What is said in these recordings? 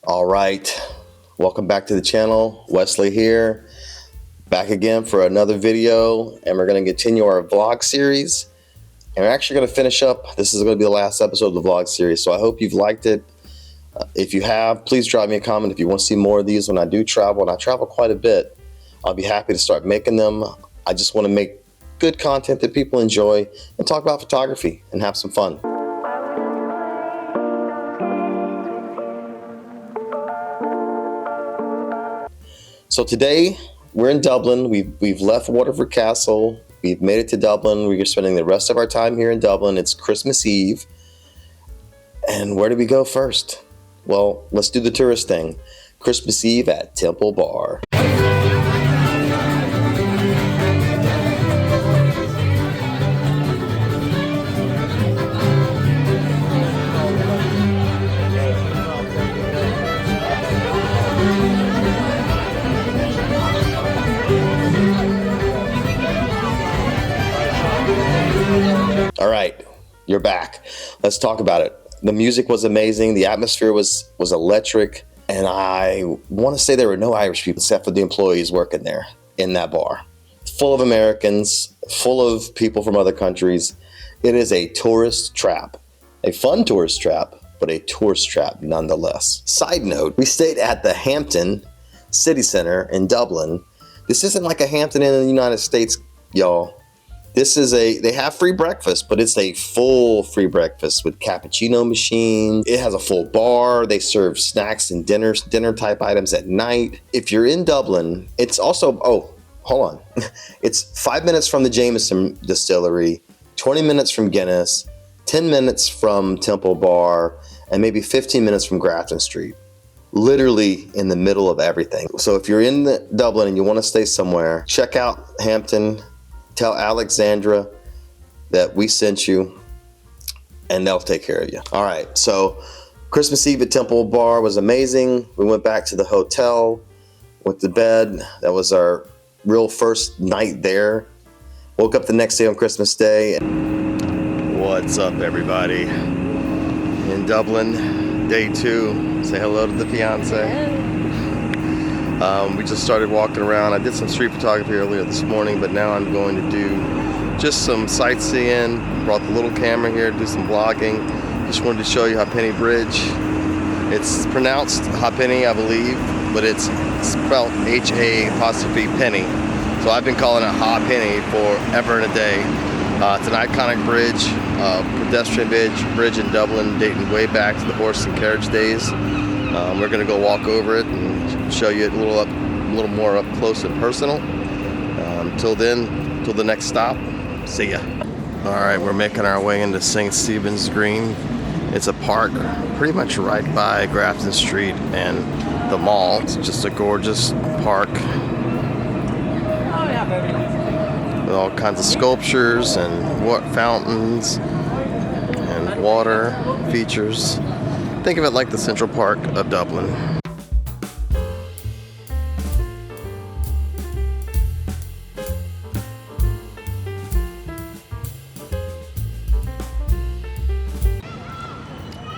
All right, welcome back to the channel. Wesley here, back again for another video, and we're going to continue our vlog series. And we're actually going to finish up. This is going to be the last episode of the vlog series, so I hope you've liked it. If you have, please drop me a comment if you want to see more of these when I do travel, and I travel quite a bit. I'll be happy to start making them. I just want to make good content that people enjoy and talk about photography and have some fun. So today we're in Dublin. We've left Waterford Castle. We've made it to Dublin. We're spending the rest of our time here in Dublin. It's Christmas Eve. And where do we go first? Well, let's do the tourist thing. Christmas Eve at Temple Bar. All right, you're back. Let's talk about it. The music was amazing. The atmosphere was electric. And I want to say there were no Irish people except for the employees working there in that bar. Full of Americans, full of people from other countries. It is a tourist trap. A fun tourist trap, but a tourist trap nonetheless. Side note, we stayed at the Hampton City Center in Dublin. This isn't like a Hampton in the United States, y'all. This is they have free breakfast, but it's a full free breakfast with cappuccino machine. It has a full bar. They serve snacks and dinner type items at night. If you're in Dublin, it's also, oh, hold on. It's 5 minutes from the Jameson distillery, 20 minutes from Guinness, 10 minutes from Temple Bar, and maybe 15 minutes from Grafton Street. Literally in the middle of everything. So if you're in Dublin and you want to stay somewhere, check out Hampton. Tell Alexandra that we sent you and they'll take care of you. All right, so Christmas Eve at Temple Bar was amazing. We went back to the hotel, went to bed. That was our real first night there. Woke up the next day on Christmas Day. What's up, everybody? In Dublin, day 2. Say hello to the fiance. We just started walking around. I did some street photography earlier this morning, but now I'm going to do just some sightseeing. Brought the little camera here to do some vlogging. Just wanted to show you Ha'penny Bridge. It's pronounced Ha'penny, I believe, but it's spelled H-A-penny. So I've been calling it Ha'penny forever and a day. It's an iconic bridge, pedestrian bridge in Dublin, dating way back to the horse and carriage days. We're gonna go walk over it and show you a little more up close and personal. Till then, till the next stop, see ya. All right, we're making our way into St. Stephen's Green. It's a park pretty much right by Grafton Street and the mall. It's just a gorgeous park with all kinds of sculptures and fountains and water features. Think of it like the Central Park of Dublin.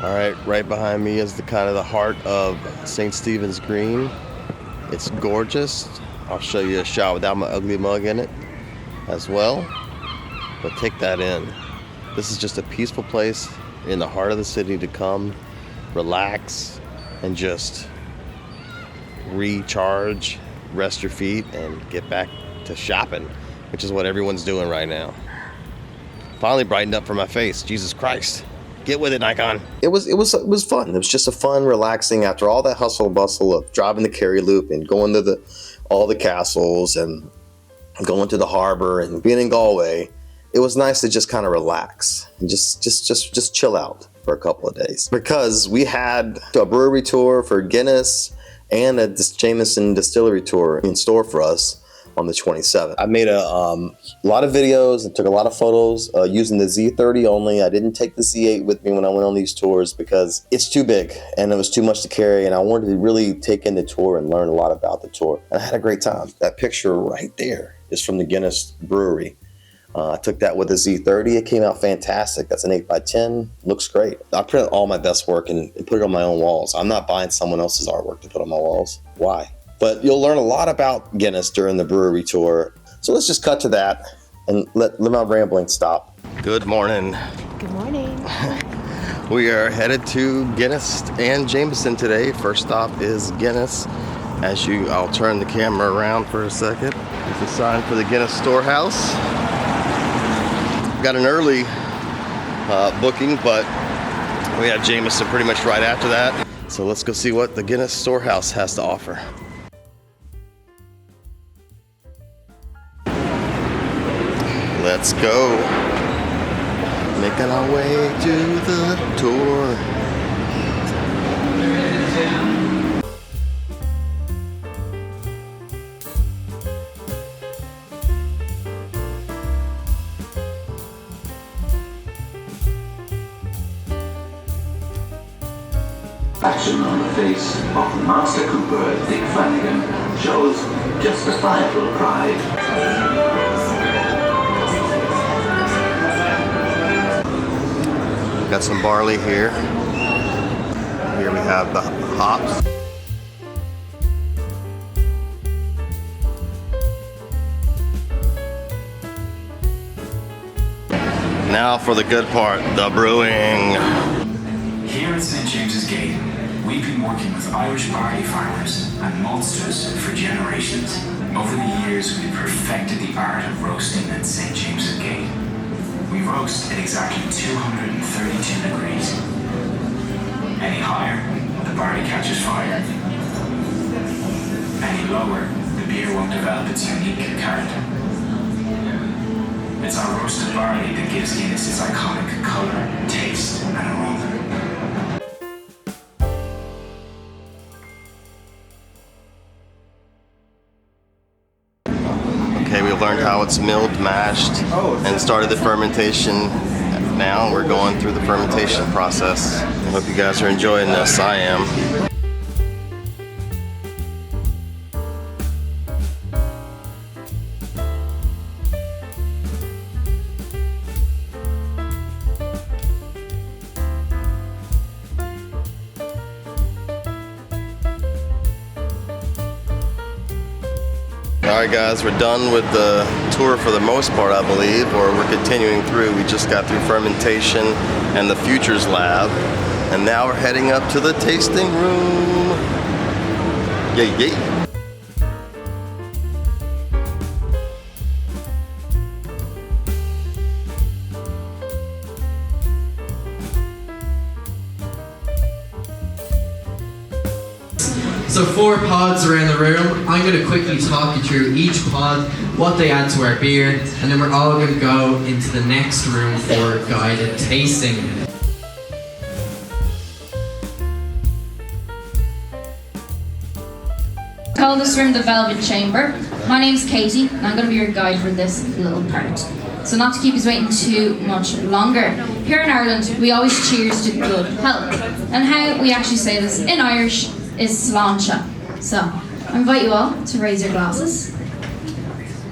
All right, right behind me is the heart of St. Stephen's Green. It's gorgeous. I'll show you a shot without my ugly mug in it as well. But take that in. This is just a peaceful place in the heart of the city to come, relax, and just recharge, rest your feet, and get back to shopping, which is what everyone's doing right now. Finally brightened up for my face. Jesus Christ. Get with it, Nikon. It was fun. It was just a fun, relaxing, after all that hustle and bustle of driving the Kerry Loop and going to all the castles and going to the harbor and being in Galway. It was nice to just kind of relax and just chill out for a couple of days, because we had a brewery tour for Guinness and a Jameson distillery tour in store for us on the 27th. I made a lot of videos and took a lot of photos using the Z30 only. I didn't take the Z8 with me when I went on these tours because it's too big and it was too much to carry, and I wanted to really take in the tour and learn a lot about the tour. And I had a great time. That picture right there is from the Guinness brewery. I took that with a Z30. It came out fantastic. That's an 8x10. Looks great. I print all my best work and put it on my own walls. I'm not buying someone else's artwork to put on my walls. Why? But you'll learn a lot about Guinness during the brewery tour. So let's just cut to that and let my rambling stop. Good morning. Good morning. We are headed to Guinness and Jameson today. First stop is Guinness. I'll turn the camera around for a second. There's a sign for the Guinness storehouse. Got an early booking, but we have Jameson pretty much right after that. So let's go see what the Guinness storehouse has to offer. Let's go. Making our way to the tour. Action on the face of the Master Cooper, Dick Flanagan, shows justifiable pride. Got some barley here. Here we have the hops. Now for the good part, the brewing. Here at St. James's Gate, we've been working with Irish barley farmers and maltsters for generations. Over the years, we've perfected the art of roasting at St. James's Gate. We roast at exactly 232 degrees. Any higher, the barley catches fire. Any lower, the beer won't develop its unique character. It's our roasted barley that gives Guinness its iconic colour, taste, and aroma. Okay, we learned how it's milled, mashed, and started the fermentation. Now we're going through the fermentation process. I hope you guys are enjoying this. I am. Alright guys, we're done with the tour for the most part, I believe, or we're continuing through. We just got through fermentation and the Futures Lab, and now we're heading up to the tasting room. Yay, yay. So 4 pods around the room. I'm going to quickly talk you through each pod, what they add to our beer, and then we're all going to go into the next room for guided tasting. Call this room the Velvet Chamber. My name's Katie, and I'm going to be your guide for this little part. So not to keep us waiting too much longer. Here in Ireland, we always cheers to good health. And how we actually say this in Irish is sláinte. So, I invite you all to raise your glasses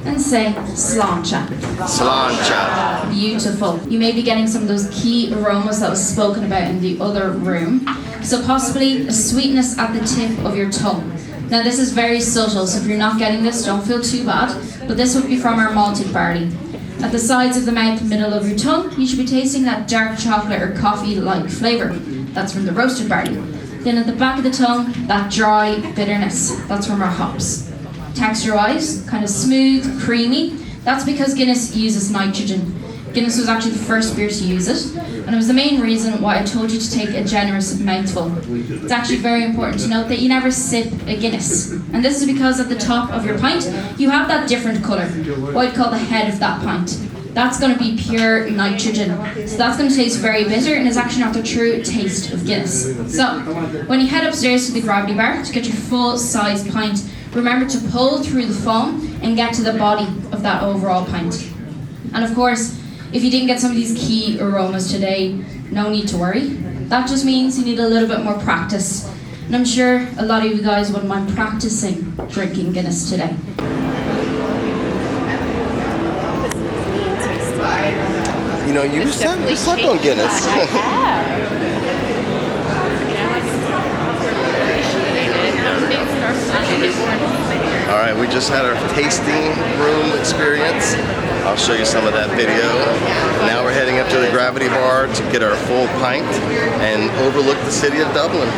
and say sláinte. Sláinte. Beautiful. You may be getting some of those key aromas that was spoken about in the other room. So possibly a sweetness at the tip of your tongue. Now this is very subtle, so if you're not getting this, don't feel too bad. But this would be from our malted barley. At the sides of the mouth, middle of your tongue, you should be tasting that dark chocolate or coffee-like flavour. That's from the roasted barley. Then at the back of the tongue, that dry bitterness. That's from our hops. Texture-wise, kind of smooth, creamy. That's because Guinness uses nitrogen. Guinness was actually the first beer to use it, and it was the main reason why I told you to take a generous mouthful. It's actually very important to note that you never sip a Guinness. And this is because at the top of your pint, you have that different colour, what I'd call the head of that pint. That's going to be pure nitrogen. So that's going to taste very bitter and is actually not the true taste of Guinness. So, when you head upstairs to the gravity bar to get your full size pint, remember to pull through the foam and get to the body of that overall pint. And of course, if you didn't get some of these key aromas today, no need to worry. That just means you need a little bit more practice. And I'm sure a lot of you guys wouldn't mind practicing drinking Guinness today. You know, you slept on Guinness. I have. All right, we just had our tasting room experience. I'll show you some of that video. Now we're heading up to the Gravity Bar to get our full pint and overlook the city of Dublin.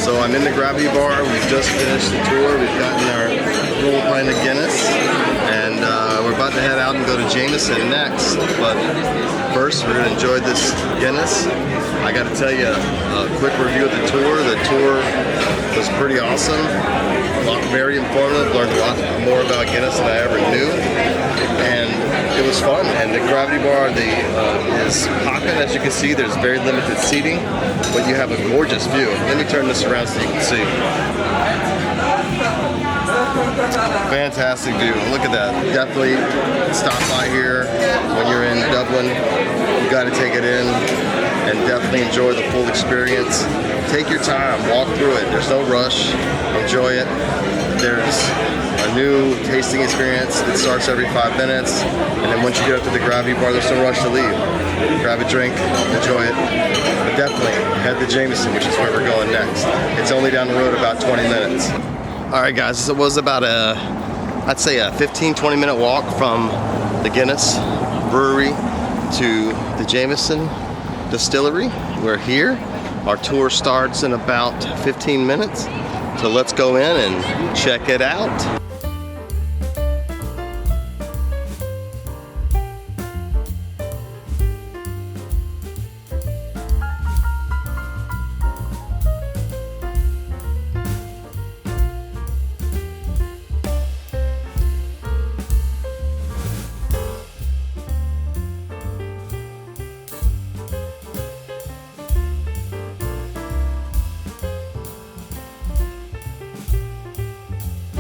So I'm in the Gravity Bar. We've just finished the tour. We've gotten our full pint of Guinness, and we're about to head out and go to Jameson next. But first, we're going to enjoy this Guinness. I got to tell you a quick review of the tour. The tour was pretty awesome. Very informative. Learned a lot more about Guinness than I ever knew, and it was fun. And the Gravity Bar is popping. As you can see, there's very limited seating, but you have a gorgeous view. Let me turn this around so you can see. Fantastic view. Look at that. Definitely stop by here when you're in Dublin. You got to take it in and definitely enjoy the full experience. Take your time, walk through it. There's no rush. Enjoy it. There's a new tasting experience that starts every 5 minutes, and then once you get up to the Gravity Bar, there's no rush to leave. Grab a drink, enjoy it, but definitely head to Jameson, which is where we're going next. It's only down the road about 20 minutes. All right, guys, this was about I'd say a 15-20 minute walk from the Guinness brewery to the Jameson distillery. We're here. Our tour starts in about 15 minutes. So let's go in and check it out.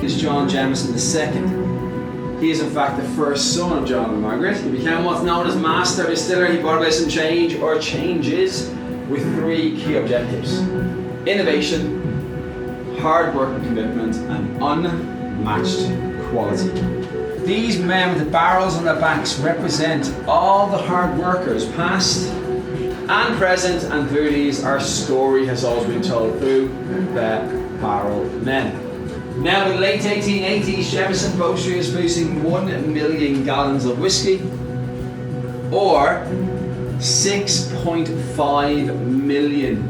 Is John Jameson II. He is in fact the first son of John and Margaret. He became what's known as master distiller. He brought about some change or changes with 3 key objectives: innovation, hard work and commitment, and unmatched quality. These men with the barrels on their backs represent all the hard workers, past and present, and through these our story has always been told through the barrel men. Now, in the late 1880s, Jameson boasted is producing 1 million gallons of whiskey, or 6.5 million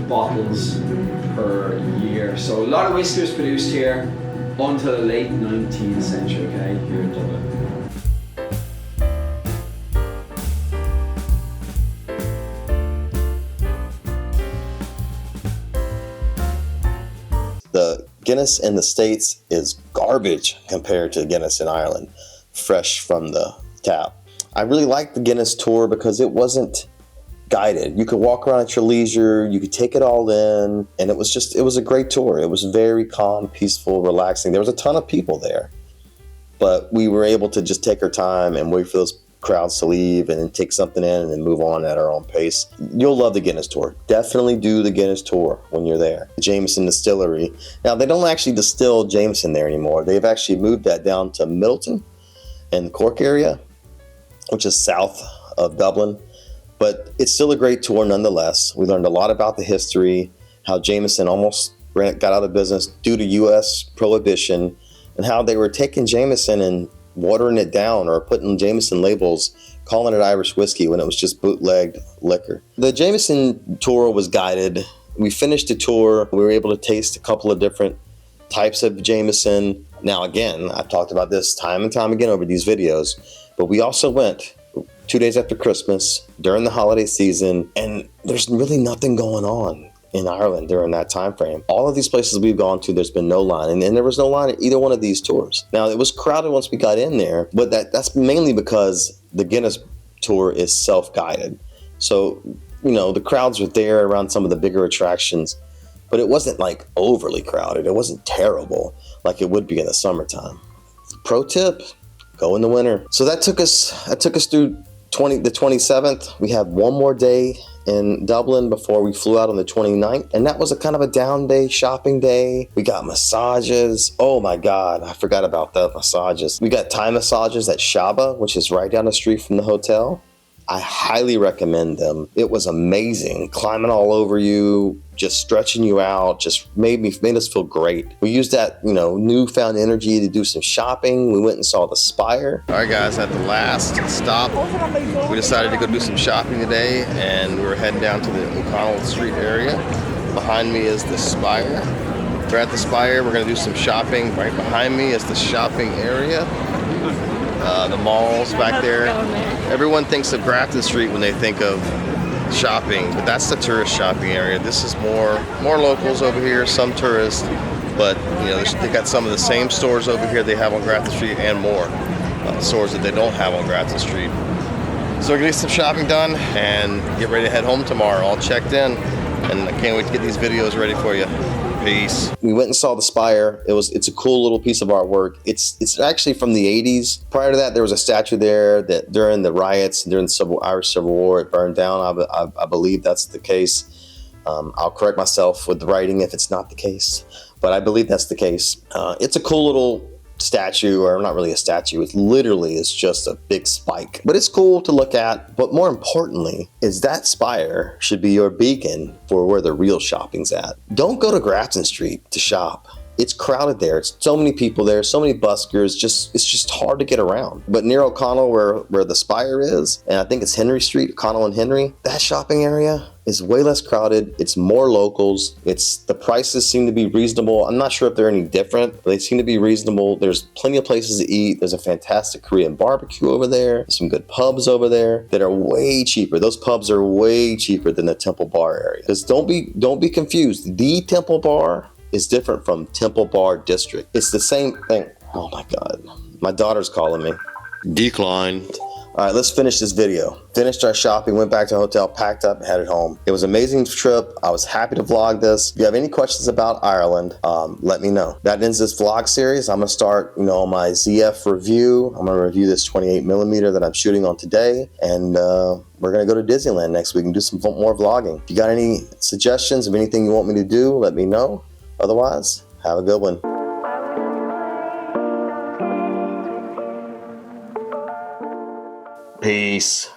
bottles per year. So a lot of whiskey was produced here until the late 19th century, okay, here in Dublin. The Guinness in the States is garbage compared to Guinness in Ireland, fresh from the tap. I really liked the Guinness tour because it wasn't guided. You could walk around at your leisure, you could take it all in, and it was a great tour. It was very calm, peaceful, relaxing. There was a ton of people there, but we were able to just take our time and wait for those crowds to leave and then take something in and then move on at our own pace. You'll love the Guinness tour. Definitely do the Guinness tour when you're there. The Jameson Distillery. Now, they don't actually distill Jameson there anymore. They've actually moved that down to Middleton in the Cork area, which is south of Dublin. But it's still a great tour nonetheless. We learned a lot about the history, how Jameson almost got out of business due to U.S. prohibition, and how they were taking Jameson and watering it down or putting Jameson labels, calling it Irish whiskey when it was just bootlegged liquor. The Jameson tour was guided. We finished the tour. We were able to taste a couple of different types of Jameson. Now again, I've talked about this time and time again over these videos, but we also went 2 days after Christmas during the holiday season, and there's really nothing going on. in Ireland during that time frame. All of these places we've gone to, there's been no line, and there was no line at either one of these tours. Now, it was crowded once we got in there, but that's mainly because the Guinness tour is self-guided. So, you know, the crowds were there around some of the bigger attractions, but it wasn't like overly crowded. It wasn't terrible like it would be in the summertime. Pro tip, go in the winter. So that took us through the 27th. We had one more day in Dublin before we flew out on the 29th, and that was a kind of a down day, shopping day. We got massages. Oh my God, I forgot about the massages. We got Thai massages at Shaba, which is right down the street from the hotel. I highly recommend them. It was amazing, climbing all over you, just stretching you out, just made us feel great. We used that, you know, newfound energy to do some shopping. We went and saw the Spire. All right, guys, at the last stop, we decided to go do some shopping today, and we were heading down to the O'Connell Street area. Behind me is the Spire. We're at the Spire. We're gonna do some shopping. Right behind me is the shopping area. The malls back there. Everyone thinks of Grafton Street when they think of shopping, but that's the tourist shopping area. This is more locals over here, some tourists, but you know, they got some of the same stores over here they have on Grafton Street and more stores that they don't have on Grafton Street. So we're gonna get some shopping done and get ready to head home tomorrow. All checked in, and I can't wait to get these videos ready for you. Peace. We went and saw the Spire. It's a cool little piece of artwork. It's actually from the 80s. Prior to that, there was a statue there that during the riots, during the Irish Civil War, it burned down. I believe that's the case. I'll correct myself with the writing if it's not the case, but I believe that's the case. It's a cool little statue, or not really a statue. It literally is just a big spike, but it's cool to look at. But more importantly is that Spire should be your beacon for where the real shopping's at. Don't go to Grafton Street to shop. It's crowded there. It's so many people there, so many buskers. It's just hard to get around. But near O'Connell, where the Spire is, and I think it's Henry Street, O'Connell and Henry, that shopping area is way less crowded. It's more locals. The prices seem to be reasonable. I'm not sure if they're any different, but they seem to be reasonable. There's plenty of places to eat. There's a fantastic Korean barbecue over there. There's some good pubs over there that are way cheaper. Those pubs are way cheaper than the Temple Bar area. Because don't be confused. The Temple Bar is different from Temple Bar District. It's the same thing. Oh my God. My daughter's calling me. Declined. All right, let's finish this video. Finished our shopping, went back to the hotel, packed up, and headed home. It was an amazing trip. I was happy to vlog this. If you have any questions about Ireland, let me know. That ends this vlog series. I'm gonna start, my ZF review. I'm gonna review this 28mm that I'm shooting on today, and we're gonna go to Disneyland next week and do some more vlogging. If you got any suggestions of anything you want me to do, let me know. Otherwise, have a good one. Peace.